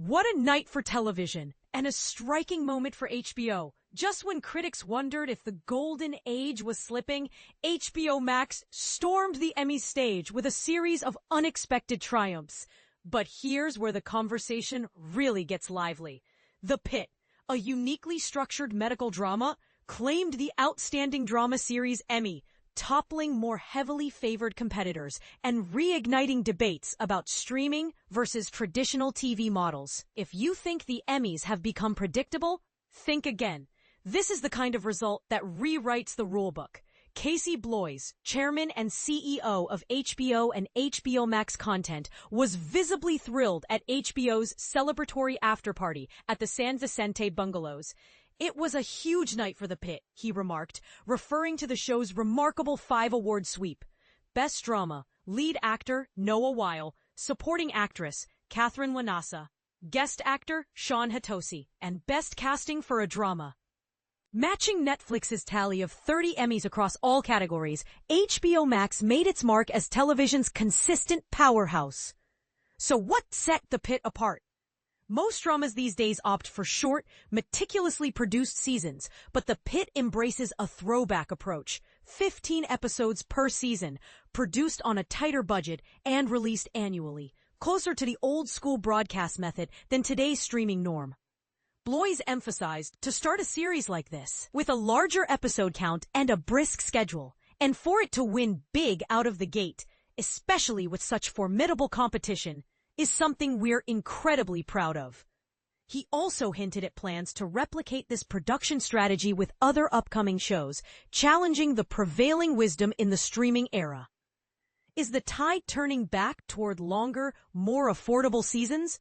What a night for television, and a striking moment for HBO. Just when critics wondered if the golden age was slipping, HBO Max stormed the Emmy stage with a series of unexpected triumphs. But here's where the conversation really gets lively. The Pitt, a uniquely structured medical drama, claimed the Outstanding Drama Series Emmy, toppling more heavily favored competitors and reigniting debates about streaming versus traditional TV models. If you think the Emmys have become predictable, think again. This is the kind of result that rewrites the rulebook. Casey Bloys, chairman and CEO of HBO and HBO Max Content, was visibly thrilled at HBO's celebratory after-party at the San Vicente Bungalows. "It was a huge night for the Pitt," he remarked, referring to the show's remarkable 5-award sweep. Best Drama, Lead Actor, Noah Weil, Supporting Actress, Catherine Wanasa, Guest Actor, Sean Hatosi, and Best Casting for a Drama. Matching Netflix's tally of 30 Emmys across all categories, HBO Max made its mark as television's consistent powerhouse. So what set the Pitt apart? Most dramas these days opt for short, meticulously produced seasons, but The Pitt embraces a throwback approach. 15 episodes per season, produced on a tighter budget and released annually, closer to the old-school broadcast method than today's streaming norm. Bloys emphasized to start a series like this with a larger episode count and a brisk schedule, and for it to win big out of the gate, especially with such formidable competition, is something we're incredibly proud of. He also hinted at plans to replicate this production strategy with other upcoming shows, challenging the prevailing wisdom in the streaming era. Is the tide turning back toward longer, more affordable seasons?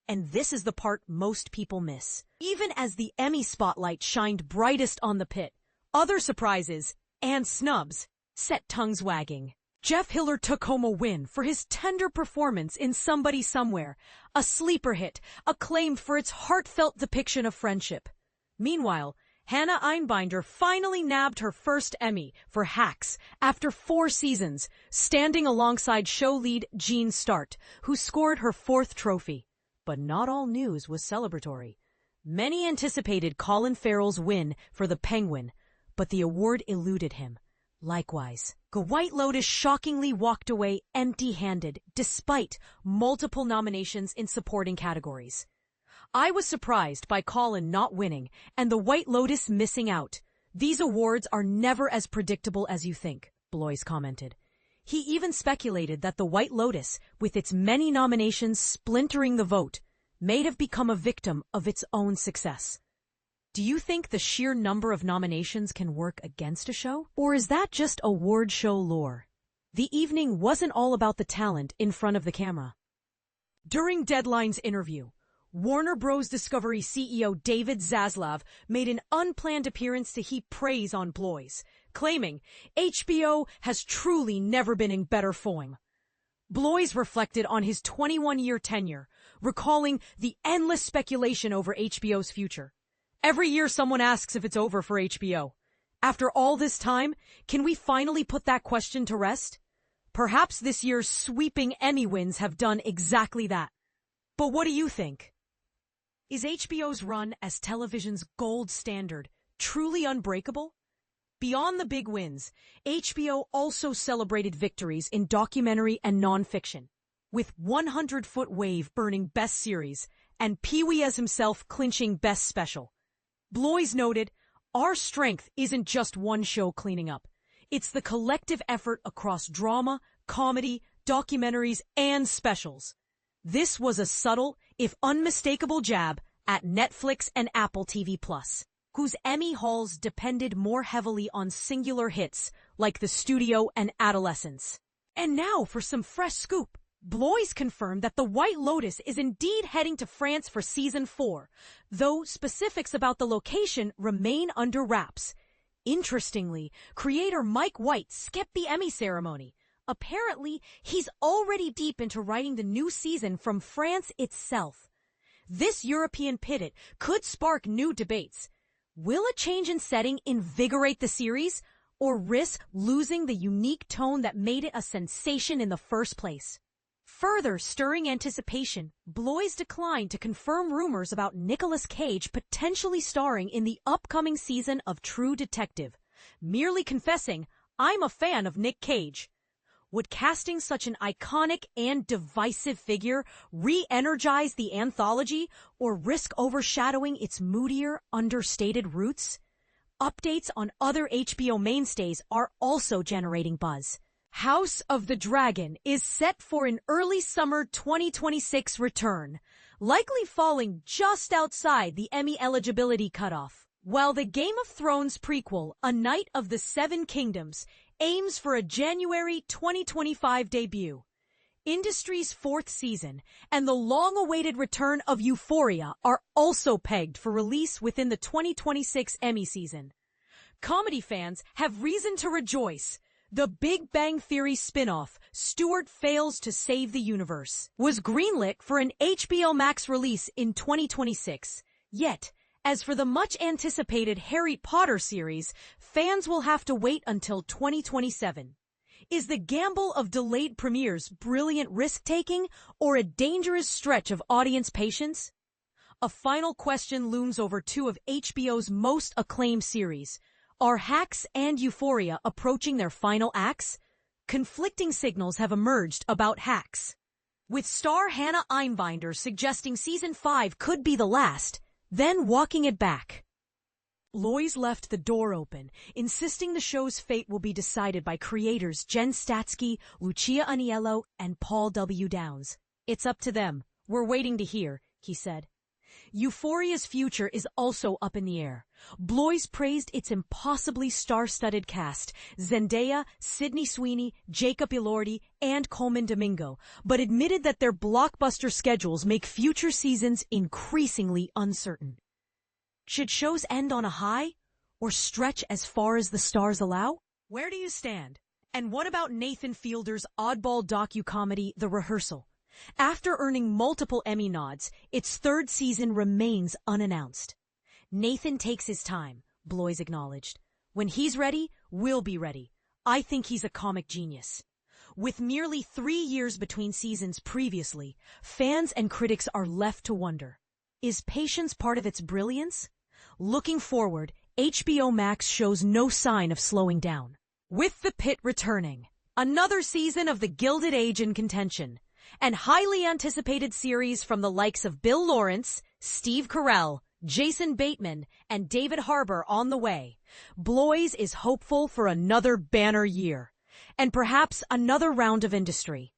And this is the part most people miss. Even as the Emmy spotlight shined brightest on the Pitt, other surprises and snubs set tongues wagging. Jeff Hiller took home a win for his tender performance in Somebody Somewhere, a sleeper hit acclaimed for its heartfelt depiction of friendship. Meanwhile, Hannah Einbinder finally nabbed her first Emmy for Hacks after 4 seasons, standing alongside show lead Jean Start, who scored her 4th trophy. But not all news was celebratory. Many anticipated Colin Farrell's win for The Penguin, but the award eluded him. Likewise, The White Lotus shockingly walked away empty-handed, despite multiple nominations in supporting categories. "I was surprised by Colin not winning and The White Lotus missing out. These awards are never as predictable as you think," Bloys commented. He even speculated that The White Lotus, with its many nominations splintering the vote, may have become a victim of its own success. Do you think the sheer number of nominations can work against a show? Or is that just award show lore? The evening wasn't all about the talent in front of the camera. During Deadline's interview, Warner Bros. Discovery CEO David Zaslav made an unplanned appearance to heap praise on Bloys, claiming HBO has truly never been in better form. Bloys reflected on his 21-year tenure, recalling the endless speculation over HBO's future. "Every year someone asks if it's over for HBO. After all this time, can we finally put that question to rest? Perhaps this year's sweeping Emmy wins have done exactly that. But what do you think? Is HBO's run as television's gold standard truly unbreakable?" Beyond the big wins, HBO also celebrated victories in documentary and nonfiction, with 100-Foot Wave earning Best Series and Pee-wee as himself clinching Best Special. Bloys noted, "Our strength isn't just one show cleaning up. It's the collective effort across drama, comedy, documentaries, and specials. This was a subtle, if unmistakable jab at Netflix and Apple TV+, whose Emmy hauls depended more heavily on singular hits like The Studio and Adolescence." And now for some fresh scoop. Bloys confirmed that The White Lotus is indeed heading to France for Season 4, though specifics about the location remain under wraps. Interestingly, creator Mike White skipped the Emmy ceremony. Apparently, he's already deep into writing the new season from France itself. This European pivot could spark new debates. Will a change in setting invigorate the series, or risk losing the unique tone that made it a sensation in the first place? Further stirring anticipation, Bloys declined to confirm rumors about Nicolas Cage potentially starring in the upcoming season of True Detective, merely confessing, "I'm a fan of Nick Cage." Would casting such an iconic and divisive figure re-energize the anthology or risk overshadowing its moodier, understated roots? Updates on other HBO mainstays are also generating buzz. House of the Dragon is set for an early summer 2026 return, likely falling just outside the Emmy eligibility cutoff. While the Game of Thrones prequel, A Knight of the Seven Kingdoms, aims for a January 2025 debut, industry's fourth season and the long-awaited return of Euphoria are also pegged for release within the 2026 Emmy season. Comedy fans have reason to rejoice. The Big Bang Theory spin-off, Stuart Fails to Save the Universe, was greenlit for an HBO Max release in 2026. Yet, as for the much-anticipated Harry Potter series, fans will have to wait until 2027. Is the gamble of delayed premieres brilliant risk-taking or a dangerous stretch of audience patience? A final question looms over two of HBO's most acclaimed series. Are Hacks and Euphoria approaching their final acts? Conflicting signals have emerged about Hacks, with star Hannah Einbinder suggesting season 5 could be the last, then walking it back. Bloys left the door open, insisting the show's fate will be decided by creators Jen Statsky, Lucia Aniello, and Paul W. Downs. "It's up to them. We're waiting to hear," he said. Euphoria's future is also up in the air. Bloys praised its impossibly star-studded cast, Zendaya, Sydney Sweeney, Jacob Elordi, and Coleman Domingo, but admitted that their blockbuster schedules make future seasons increasingly uncertain. Should shows end on a high, or stretch as far as the stars allow? Where do you stand? And what about Nathan Fielder's oddball docu-comedy, The Rehearsal? After earning multiple Emmy nods, its third season remains unannounced. Nathan takes his time, Bloys acknowledged. "When he's ready, we'll be ready. I think he's a comic genius." With merely 3 years between seasons previously, fans and critics are left to wonder, is patience part of its brilliance? Looking forward, HBO Max shows no sign of slowing down. With the Pitt returning, another season of the Gilded Age in contention, and highly anticipated series from the likes of Bill Lawrence, Steve Carell, Jason Bateman, and David Harbour on the way, Bloys is hopeful for another banner year, and perhaps another round of industry.